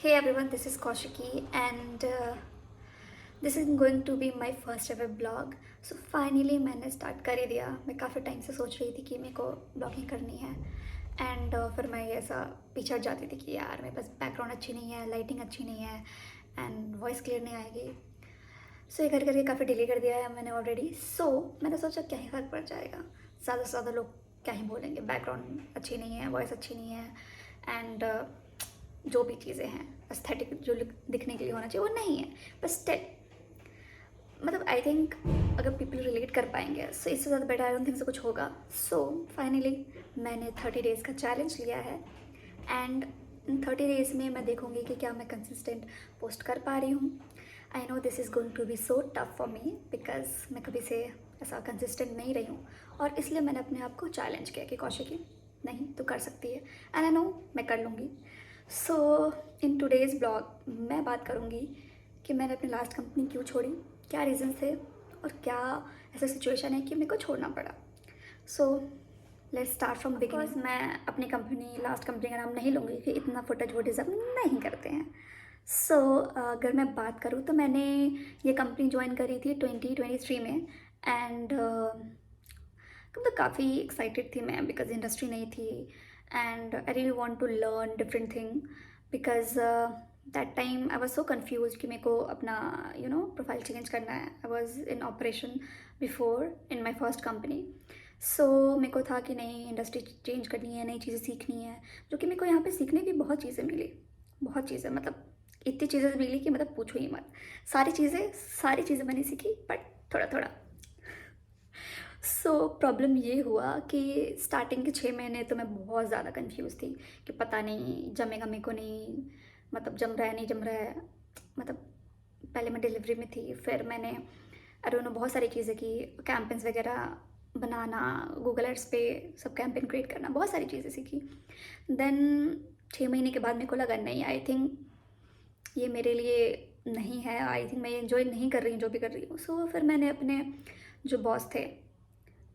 Hey everyone, this is Kaushiki and this is going to be my first ever blog. So finally मैंने start कर ही दिया. मैं काफ़ी time से सोच रही थी कि मेरे को ब्लॉगिंग करनी है एंड फिर मैं ऐसा पीछे हट जाती थी कि यार मेरे पास बैकग्राउंड अच्छी नहीं है, लाइटिंग अच्छी नहीं है एंड वॉइस क्लियर नहीं आएगी. सो ये कर करके काफ़ी डिले कर दिया है मैंने ऑलरेडी. सो मैंने सोचा क्या ही फ़र्क पड़ जाएगा, ज़्यादा से ज़्यादा लोग क्या ही बोलेंगे, बैकग्राउंड अच्छी नहीं है, वॉइस अच्छी नहीं है एंड जो भी चीज़ें हैं एस्थेटिक जो दिखने के लिए होना चाहिए वो नहीं है. बट स्टिल मतलब आई थिंक अगर पीपल रिलेट कर पाएंगे सो इससे ज़्यादा बेटर आई डोंट थिंक से कुछ होगा. सो फाइनली मैंने 30 डेज़ का चैलेंज लिया है एंड इन 30 डेज़ में मैं देखूँगी कि क्या मैं कंसिस्टेंट पोस्ट कर पा रही हूँ. I know this is going to be so tough for me because मैं कभी से ऐसा कंसिस्टेंट नहीं रही हूँ और इसलिए मैंने अपने आप को चैलेंज किया कि कौशिकी नहीं तो कर सकती है एंड आई नो मैं कर लूँगी. सो इन टुडेज़ ब्लॉग मैं बात करूँगी कि मैंने अपनी लास्ट कंपनी क्यों छोड़ी, क्या रीज़न थे और क्या ऐसा सिचुएशन है कि मेरे को छोड़ना पड़ा. So let's start from beginning. मैं अपनी कंपनी लास्ट कंपनी का नाम नहीं लूँगी कि इतना फुटेज वो डिज़र्व नहीं करते हैं. सो अगर मैं बात करूँ तो मैंने ये कंपनी ज्वाइन करी थी 2023 में एंड मतलब काफ़ी एक्साइटेड थी मैं बिकॉज इंडस्ट्री नहीं थी and I really want to learn different thing because that time I was so confuse कि मेरे को अपना प्रोफाइल चेंज करना है. I was in operation before in my first company. So मेरे को था कि नहीं इंडस्ट्री चेंज करनी है, नई चीज़ें सीखनी है, जो कि मेरे को यहाँ पे सीखने की बहुत चीज़ें मिली. बहुत चीज़ें मतलब इतनी चीज़ें मिली कि मतलब पूछो ही मत. सारी चीज़ें मैंने सीखी बट थोड़ा थोड़ा. सो प्रॉब्लम ये हुआ कि स्टार्टिंग के 6 महीने तो मैं बहुत ज़्यादा कंफ्यूज थी कि पता नहीं जमेगा मेरे को नहीं, मतलब जम रहा है नहीं जम रहा है. मतलब पहले मैं डिलीवरी में थी, फिर मैंने आई डोंट नो बहुत सारी चीज़ें की, कैंपेन्स वगैरह बनाना, गूगल एड्स पे सब कैंपेन क्रिएट करना, बहुत सारी चीज़ें सीखी. देन 6 महीने के बाद मेरे को लगा नहीं आई थिंक ये मेरे लिए नहीं है, आई थिंक मैं ये इन्जॉय नहीं कर रही हूँ जो भी कर रही हूँ. सो फिर मैंने अपने जो बॉस थे,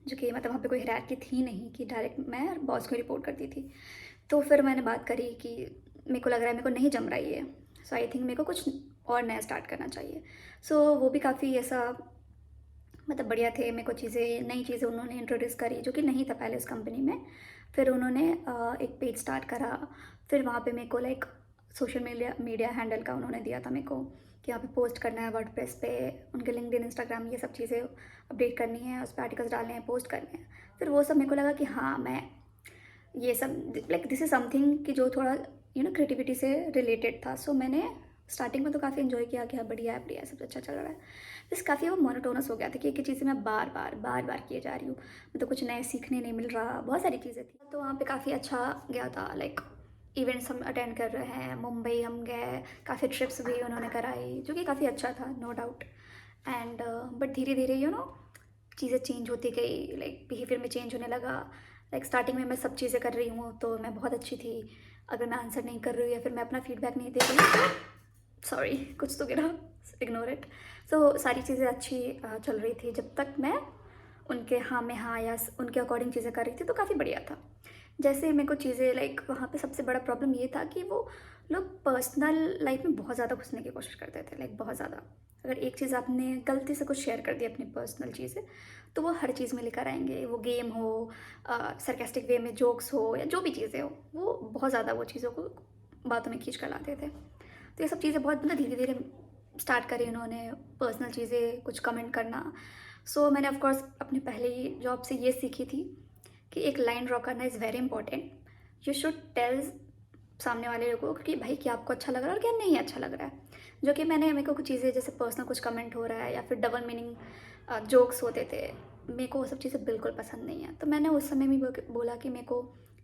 जो कि मतलब वहाँ पे कोई हायरार्की थी नहीं कि डायरेक्ट मैं बॉस को रिपोर्ट करती थी, तो फिर मैंने बात करी कि मेरे को लग रहा है मेरे को नहीं जम रहा है ये. सो आई थिंक मेरे को कुछ और नया स्टार्ट करना चाहिए. सो वो भी काफ़ी ऐसा मतलब बढ़िया थे. मेरे को चीज़ें नई चीज़ें उन्होंने इंट्रोड्यूस करी जो कि नहीं था पहले उस कंपनी में. फिर उन्होंने एक पेज स्टार्ट करा. फिर वहाँ पे मेरे को लाइक सोशल मीडिया हैंडल का उन्होंने दिया था मेरे को कि यहाँ पे पोस्ट करना है वर्डप्रेस पे, उनके लिंक्डइन, इंस्टाग्राम, ये सब चीज़ें अपडेट करनी है, उस पर आर्टिकल्स डालने हैं, पोस्ट करने हैं. फिर वो सब मेरे को लगा कि हाँ मैं ये सब लाइक दिस इज़ समथिंग कि जो थोड़ा क्रिएटिविटी से रिलेटेड था. सो मैंने स्टार्टिंग में तो काफ़ी इन्जॉय किया कि हाँ बढ़िया है बढ़िया है, सब अच्छा चल रहा है. बस काफ़ी वो मोनोटोनस हो गया था कि एक ही चीज़ें मैं बार बार किए जा रही हूँ, मतलब कुछ नए सीखने नहीं मिल रहा, बहुत सारी चीज़ें थी. तो वहाँ पे काफ़ी अच्छा गया था. लाइक इवेंट्स हम अटेंड कर रहे हैं, मुंबई हम गए, काफ़ी ट्रिप्स भी उन्होंने कराई जो कि काफ़ी अच्छा था, नो डाउट. एंड बट धीरे धीरे चीज़ें चेंज होती गई, लाइक बिहेवियर में चेंज होने लगा. लाइक स्टार्टिंग में मैं सब चीज़ें कर रही हूँ तो मैं बहुत अच्छी थी. अगर मैं आंसर नहीं कर रही हूँ या फिर मैं अपना फीडबैक नहीं दे रही हूँ, सॉरी कुछ तो गिरा, इग्नोर इट. सो सारी चीज़ें अच्छी चल रही थी जब तक मैं उनके हाँ में हाँ या उनके अकॉर्डिंग चीज़ें कर रही थी, तो काफ़ी बढ़िया था. जैसे मेरे को चीज़ें लाइक वहाँ पे सबसे बड़ा प्रॉब्लम ये था कि वो लोग पर्सनल लाइफ में बहुत ज़्यादा घुसने की कोशिश करते थे, लाइक बहुत ज़्यादा. अगर एक चीज़ आपने गलती से कुछ शेयर कर दी अपनी पर्सनल चीज़ें तो वो हर चीज़ में लेकर आएंगे, वो गेम हो, सरकास्टिक वे में जोक्स हो या जो भी चीज़ें हो, वो बहुत ज़्यादा वो चीज़ों को बातों में खींच कर लाते थे. तो ये सब चीज़ें बहुत मतलब धीरे धीरे स्टार्ट करी उन्होंने, पर्सनल चीज़ें कुछ कमेंट करना. सो मैंने ऑफकोर्स अपनी पहली जॉब से ये सीखी थी कि एक लाइन ड्रॉ करना is very important. You should tell सामने वाले लोगों को कि भाई क्या आपको अच्छा लग रहा है और क्या नहीं अच्छा लग रहा है. जो कि मैंने मेरे को कुछ चीज़ें जैसे पर्सनल कुछ कमेंट हो रहा है या फिर डबल मीनिंग जोक्स होते थे, मेरे को वो सब चीज़ें बिल्कुल पसंद नहीं है. तो मैंने उस समय भी बोला कि मेरे को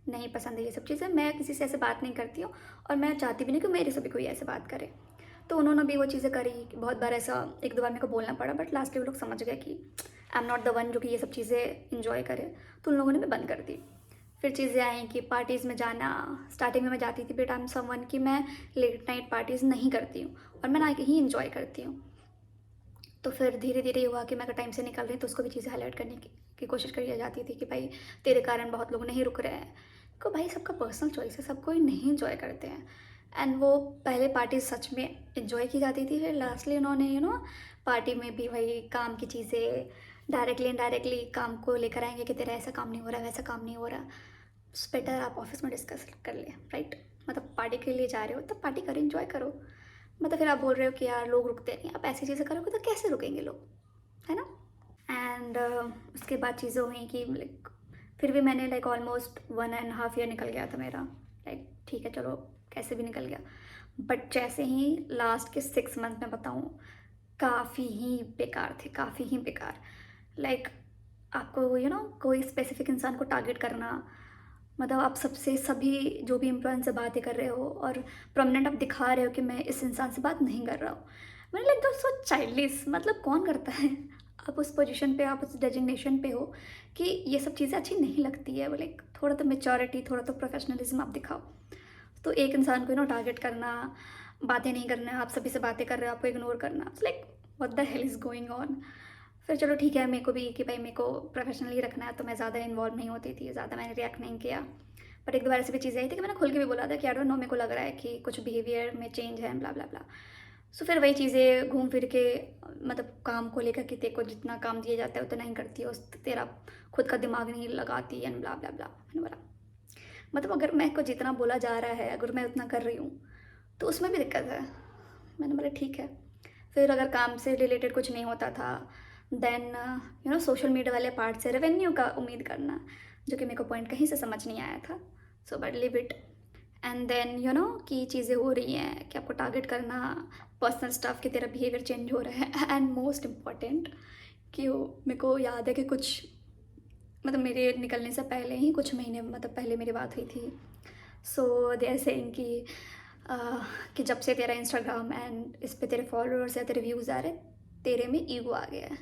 नहीं पसंद है ये सब चीज़ें, मैं किसी से ऐसे बात नहीं करती हूँ और मैं चाहती भी नहीं कि मेरे से भी कोई ऐसे बात करे. तो उन्होंने भी वो चीज़ें करी. बहुत बार ऐसा एक दो बार मेरे को बोलना पड़ा बट लास्ट वो लोग समझ गए कि I am not the one जो कि ये सब चीज़ें इंजॉय करे. तो उन लोगों ने भी बंद कर दी. फिर चीज़ें आई कि पार्टीज़ में जाना. स्टार्टिंग में मैं जाती थी बट आई एम समवन कि मैं लेट नाइट पार्टीज़ नहीं करती हूँ और मैं ना ही इंजॉय करती हूँ. तो फिर धीरे धीरे हुआ कि मैं अगर टाइम से निकल रही हूँ तो उसको भी चीज़ें हाईलाइट करने की कोशिश करी जाती थी कि भाई तेरे कारण बहुत लोग नहीं रुक रहे हैं. को भाई सबका पर्सनल चॉइस है, सब कोई नहीं इंजॉय करते हैं एंड वो पहले पार्टी सच में इन्जॉय की जाती थी, फिर लास्टली उन्होंने पार्टी में भी वही काम की चीज़ें डायरेक्टली इनडायरेक्टली काम को लेकर आएंगे कि तेरा ऐसा काम नहीं हो रहा, वैसा काम नहीं हो रहा। बेटर आप ऑफिस में डिस्कस कर ले, राइट? मतलब पार्टी के लिए जा रहे हो तो पार्टी करो, इन्जॉय करो। मतलब फिर आप बोल रहे हो कि यार लोग रुकते नहीं, आप ऐसी चीज़ें करोगे तो कैसे रुकेंगे लोग, है ना? एंड उसके बाद चीज़ें हुई कि लाइक फिर भी मैंने लाइक ऑलमोस्ट 1.5 ईयर निकल गया था मेरा, लाइक ठीक है चलो कैसे भी निकल गया। बट जैसे ही लास्ट के 6 मंथ में बताऊँ, काफ़ी ही बेकार थे, काफ़ी ही बेकार। लाइक आपको कोई स्पेसिफिक इंसान को टारगेट करना, मतलब आप सबसे सभी जो भी एम्प्लॉय से बातें कर रहे हो और प्रोमिनेंट आप दिखा रहे हो कि मैं इस इंसान से बात नहीं कर रहा हूँ। मैंने लाइक दो सो चाइल्डिश, मतलब कौन करता है? आप उस पोजीशन पे, आप उस डेजिग्नेशन पे हो कि ये सब चीज़ें अच्छी नहीं लगती है। वो लाइक थोड़ा तो मेच्योरिटी, थोड़ा तो प्रोफेशनलिज्म आप दिखाओ। तो एक इंसान को टारगेट करना, बातें नहीं करना, आप सभी से बातें कर रहे हो, आपको इग्नोर करना, like what the hell is going on. फिर चलो ठीक है, मेरे को भी कि भाई मेरे को प्रोफेशनली रखना है, तो मैं ज़्यादा इन्वॉल्व नहीं होती थी, ज़्यादा मैंने रिएक्ट नहीं किया। बट एक दो बार ऐसी भी चीज़ें आई थी कि मैंने खुल के भी बोला था कि आई डोंट नो, मेरे को लग रहा है कि कुछ बिहेवियर में चेंज है, ब्ला ब्ला ब्ला। सो फिर वही चीज़ें घूम फिर के, मतलब काम को लेकर कि तेरे को जितना काम दिया जाता है उतना नहीं करती हो, तेरा खुद का दिमाग नहीं लगाती एंड ब्ला ब्ला ब्ला। मैंने बोला मतलब अगर मैं को जितना बोला जा रहा है, अगर मैं उतना कर रही हूँ तो उसमें भी दिक्कत है। मैंने बोला ठीक है। फिर अगर काम से रिलेटेड कुछ नहीं होता था, देन सोशल मीडिया वाले पार्ट से रेवेन्यू का उम्मीद करना, जो कि मेरे को पॉइंट कहीं से समझ नहीं आया था। So but leave it. And then कि चीज़ें हो रही हैं कि आपको टारगेट करना, पर्सनल स्टाफ की तरह बिहेवियर चेंज हो रहा है। एंड मोस्ट इम्पॉर्टेंट कि मेरे को याद है कि कुछ, मतलब मेरे निकलने से पहले ही कुछ महीने मतलब पहले मेरी बात हुई थी। सो दे आर सेइंग कि जब से तेरा इंस्टाग्राम एंड इस पे तेरे फॉलोअर्स या तेरे व्यूज़ आ रहे, तेरे में ईगो आ गया है।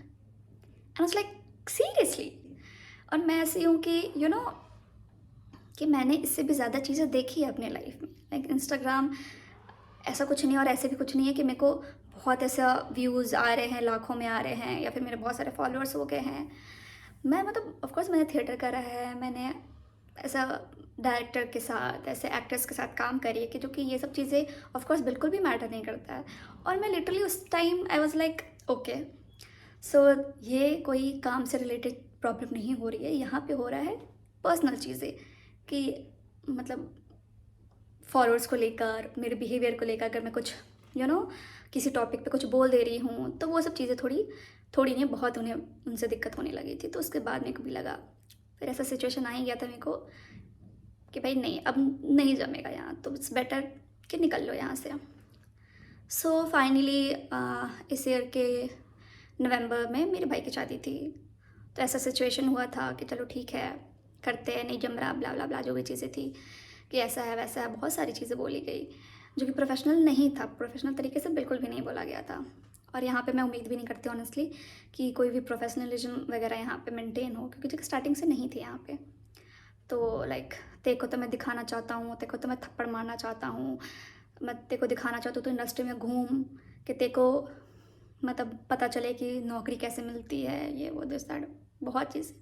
And was like seriously. और मैं ऐसी हूँ कि कि मैंने इससे भी ज़्यादा चीज़ें देखी है अपने लाइफ में। लाइक इंस्टाग्राम ऐसा कुछ नहीं है और ऐसे भी कुछ नहीं है कि मेरे को बहुत ऐसा व्यूज़ आ रहे हैं, लाखों में आ रहे हैं, या फिर मेरे बहुत सारे फॉलोअर्स हो गए हैं। मैं मतलब ऑफ कोर्स मैंने थिएटर करा है, मैंने ऐसा डायरेक्टर के साथ, ऐसे एक्टर्स के साथ काम करी है कि जो कि ये सब चीज़ें ऑफ कोर्स बिल्कुल भी मैटर नहीं करता है। और मैं लिटरली उस time I was like okay, so ये कोई काम से रिलेटेड प्रॉब्लम नहीं हो रही है, यहाँ पे हो रहा है पर्सनल चीज़ें कि मतलब फॉलोअर्स को लेकर, मेरे बिहेवियर को लेकर, अगर मैं कुछ किसी टॉपिक पे कुछ बोल दे रही हूँ तो वो सब चीज़ें थोड़ी थोड़ी नहीं, बहुत उन्हें उनसे दिक्कत होने लगी थी। तो उसके बाद मेरे को भी लगा, फिर ऐसा सिचुएशन आ ही गया था मेरे को कि भाई नहीं, अब नहीं जमेगा यहाँ, तो इट्स बेटर कि निकल लो यहाँ से। सो फाइनली इस ईयर के नवंबर में मेरे भाई की शादी थी। तो ऐसा सिचुएशन हुआ था कि चलो ठीक है, करते हैं, नहीं जम रहा, ब्ला ब्ला ब्ला, जो भी चीज़ें थी कि ऐसा है वैसा है, बहुत सारी चीज़ें बोली गई जो कि प्रोफेशनल नहीं था, प्रोफेशनल तरीके से बिल्कुल भी नहीं बोला गया था। और यहाँ पे मैं उम्मीद भी नहीं करती ऑनेस्टली कि कोई भी प्रोफेशनलिज्म वगैरह यहाँ पे मेंटेन हो, क्योंकि स्टार्टिंग से नहीं थी यहाँ पे। तो लाइक तेरे को तो मैं दिखाना चाहता हूँ, तेरे को तो मैं थप्पड़ मारना चाहता हूँ, मैं तेरे को दिखाना चाहता हूँ तो इंडस्ट्री में घूम कि तेरे को मतलब पता चले कि नौकरी कैसे मिलती है, ये वो दिस दैट, बहुत चीज़।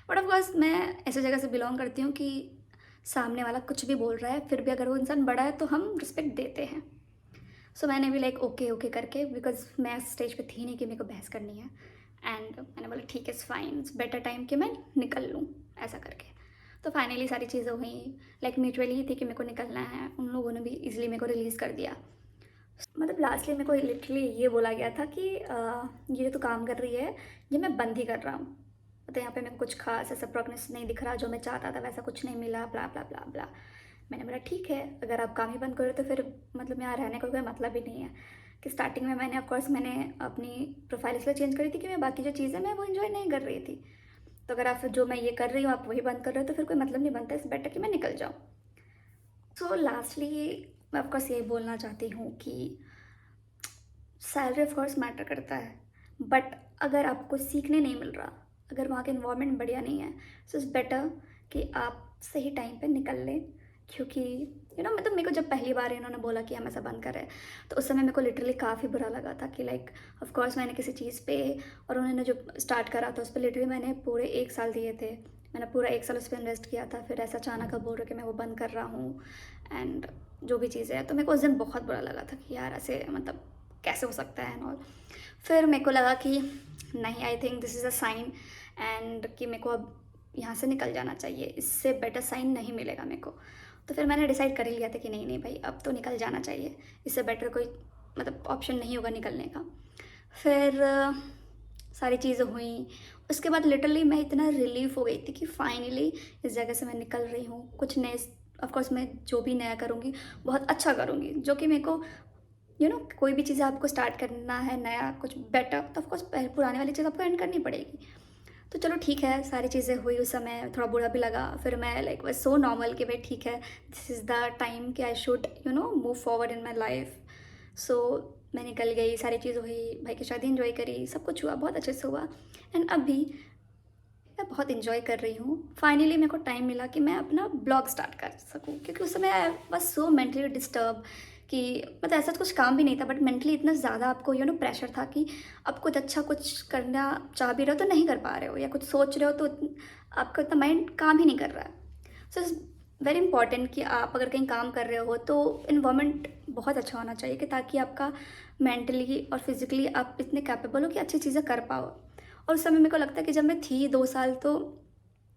बट ऑफकोर्स मैं ऐसी जगह से बिलोंग करती हूँ कि सामने वाला कुछ भी बोल रहा है, फिर भी अगर वो इंसान बड़ा है तो हम रिस्पेक्ट देते हैं। सो मैंने भी लाइक ओके ओके करके, बिकॉज मैं स्टेज पे थी नहीं कि मेरे को बहस करनी है, एंड मैंने बोला ठीक है फाइन, इट्स बेटर टाइम कि मैं निकल लूँ, ऐसा करके। तो फाइनली सारी चीज़ें हुई, लाइक म्यूचुअली ही थी कि मेरे को निकलना है, उन लोगों ने भी इजीली मेरे को रिलीज़ कर दिया। मतलब लास्टली मेरे को लिटरली ये बोला गया था कि ये जो तू काम कर रही है ये मैं बंद ही कर रहा हूँ, तो यहाँ पे मेरे को कुछ खास ऐसा प्रोग्रेस नहीं दिख रहा, जो मैं चाहता था वैसा कुछ नहीं मिला, ब्ला ब्ला ब्ला ब्ला। मैंने बोला ठीक है, अगर आप काम ही बंद करो तो फिर मतलब यहाँ रहने का कोई मतलब ही नहीं है। कि स्टार्टिंग में मैंने ऑफकोर्स मैंने अपनी प्रोफाइल इसलिए चेंज करी थी कि मैं बाकी जो चीज़ें मैं वो इन्जॉय नहीं कर रही थी। तो अगर आप जो मैं ये कर रही हूँ आप वही बंद कर रहे हो तो फिर कोई मतलब नहीं बनता, इस बेटर कि मैं निकल जाऊँ। सो लास्टली मैं ऑफकोर्स यही बोलना चाहती हूँ कि सैलरी ऑफ कोर्स मैटर करता है, बट अगर आपको सीखने नहीं मिल रहा, अगर वहाँ का इन्वायरमेंट बढ़िया नहीं है, सो इट्स बेटर कि आप सही टाइम पे निकल लें। क्योंकि मतलब मेरे को जब पहली बार इन्होंने बोला कि हम ऐसा बंद कर रहे हैं, तो उस समय मेरे को लिटरली काफ़ी बुरा लगा था कि लाइक ऑफ कोर्स मैंने किसी चीज़ पे, और उन्होंने जो स्टार्ट करा था उस पर लिटरली मैंने पूरे 1 साल दिए थे, मैंने पूरा 1 साल उस पर इन्वेस्ट किया था, फिर ऐसा अचानक अब बोल रहे कि मैं वो बंद कर रहा हूँ। एंड जो भी चीज़ें हैं। तो मेरे को उस दिन बहुत बुरा लगा था कि यार ऐसे मतलब कैसे हो सकता है एंड ऑल। फिर मेरे को लगा कि नहीं, I think this is a sign and कि मेरे को अब यहाँ से निकल जाना चाहिए, इससे बेटर साइन नहीं मिलेगा मेरे को। तो फिर मैंने डिसाइड कर ही लिया था कि नहीं नहीं भाई, अब तो निकल जाना चाहिए, इससे बेटर कोई मतलब ऑप्शन नहीं होगा निकलने का। फिर सारी चीज़ें हुई। उसके बाद लिटरली मैं इतना रिलीफ हो गई थी कि फाइनली इस जगह से मैं निकल रही हूँ। कुछ नए, ऑफकोर्स मैं जो भी नया करूँगी बहुत अच्छा करूँगी, जो कि मेरे को कोई भी चीज़ आपको स्टार्ट करना है नया कुछ बेटर, तो ऑफकोर्स पुराने वाली चीज़ आपको एंड करनी पड़ेगी। तो चलो ठीक है, सारी चीज़ें हुई। उस समय थोड़ा बुरा भी लगा। फिर मैं लाइक वाज सो नॉर्मल कि भाई ठीक है, दिस इज़ द टाइम कि I should move forward in my life. So मैं निकल गई, सारी चीज़ हुई, भाई की शादी इन्जॉय करी, सब कुछ हुआ, बहुत अच्छे से हुआ। एंड अभी मैं बहुत इन्जॉय कर रही हूँ। फाइनली मेरे को टाइम मिला कि मैं अपना ब्लॉग स्टार्ट कर सकूँ, क्योंकि उस समय आई वाज सो मेंटली डिस्टर्ब कि मतलब ऐसा कुछ काम भी नहीं था, बट मेंटली इतना ज़्यादा आपको प्रेशर था कि आप कुछ अच्छा कुछ करना चाह भी रहे हो तो नहीं कर पा रहे हो, या कुछ सोच रहे हो तो आपका इतना माइंड काम ही नहीं कर रहा है। सो इट्स वेरी इंपॉर्टेंट कि आप अगर कहीं काम कर रहे हो तो इन्वायरमेंट बहुत अच्छा होना चाहिए, कि ताकि आपका मेंटली और फिजिकली आप इतने कैपेबल हो कि अच्छी चीज़ें कर पाओ। और उस समय मेरे को लगता है कि जब मैं थी 2 साल, तो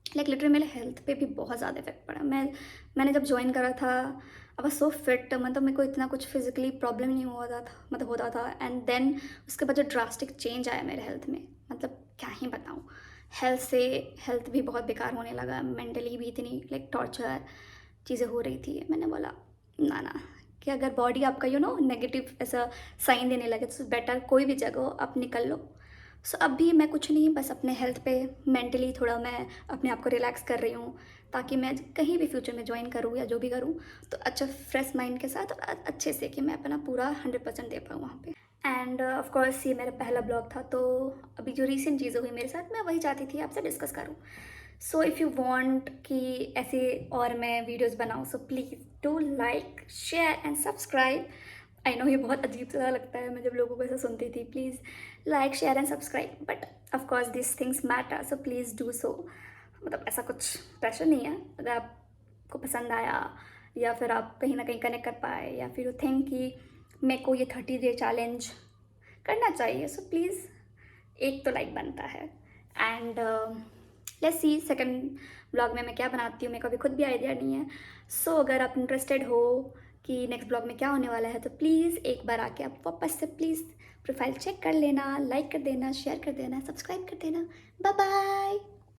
लाइक लिटरली मेरे हेल्थ पे भी बहुत ज़्यादा इफेक्ट पड़ा। मैंने जब ज्वाइन करा था, आई वाज सो फिट, मतलब मेरे को इतना कुछ फिजिकली प्रॉब्लम नहीं हुआ था, मतलब होता था। एंड देन उसके बाद जो ड्रास्टिक चेंज आया मेरे हेल्थ में, मतलब क्या ही बताऊँ। हेल्थ भी बहुत बेकार होने लगा, मेंटली भी इतनी लाइक टॉर्चर चीज़ें हो रही थी। मैंने बोला ना ना, कि अगर बॉडी आपका नेगेटिव ऐसा साइन देने लगे तो बेटर कोई भी जगह हो आप निकल लो। सो अब भी मैं कुछ नहीं, बस अपने हेल्थ पे मेंटली थोड़ा मैं अपने आप को रिलैक्स कर रही हूँ, ताकि मैं कहीं भी फ्यूचर में ज्वाइन करूँ या जो भी करूँ तो अच्छा फ्रेश माइंड के साथ और अच्छे से, कि मैं अपना पूरा 100% दे पाऊँ वहाँ पे। एंड ऑफ कोर्स ये मेरा पहला ब्लॉग था, तो अभी जो रीसेंट चीज़ें हुई मेरे साथ, मैं वही चाहती थी आपसे डिस्कस करूँ। सो इफ़ यू वांट कि ऐसे और मैं वीडियोस बनाऊँ, so please do like share and subscribe. I know ये बहुत अजीब सा लगता है, मैं जब लोगों को ऐसा सुनती थी, please like share and subscribe, but of course this things matter, so please do so. मतलब ऐसा कुछ प्रेशर नहीं है, अगर आपको पसंद आया या फिर आप कहीं ना कहीं कनेक्ट कर पाए, या फिर यू थिंक कि मेरे को ये 30 डे चैलेंज करना चाहिए, सो प्लीज़ एक तो लाइक बनता है। And let's see second blog में मैं क्या बनाती हूँ, मेरे को अभी खुद भी आइडिया नहीं है। सो अगर आप इंटरेस्टेड हो कि नेक्स्ट ब्लॉग में क्या होने वाला है, तो प्लीज़ एक बार आके आप वापस से प्लीज़ प्रोफाइल चेक कर लेना, लाइक कर देना, शेयर कर देना, सब्सक्राइब कर देना। Bye bye.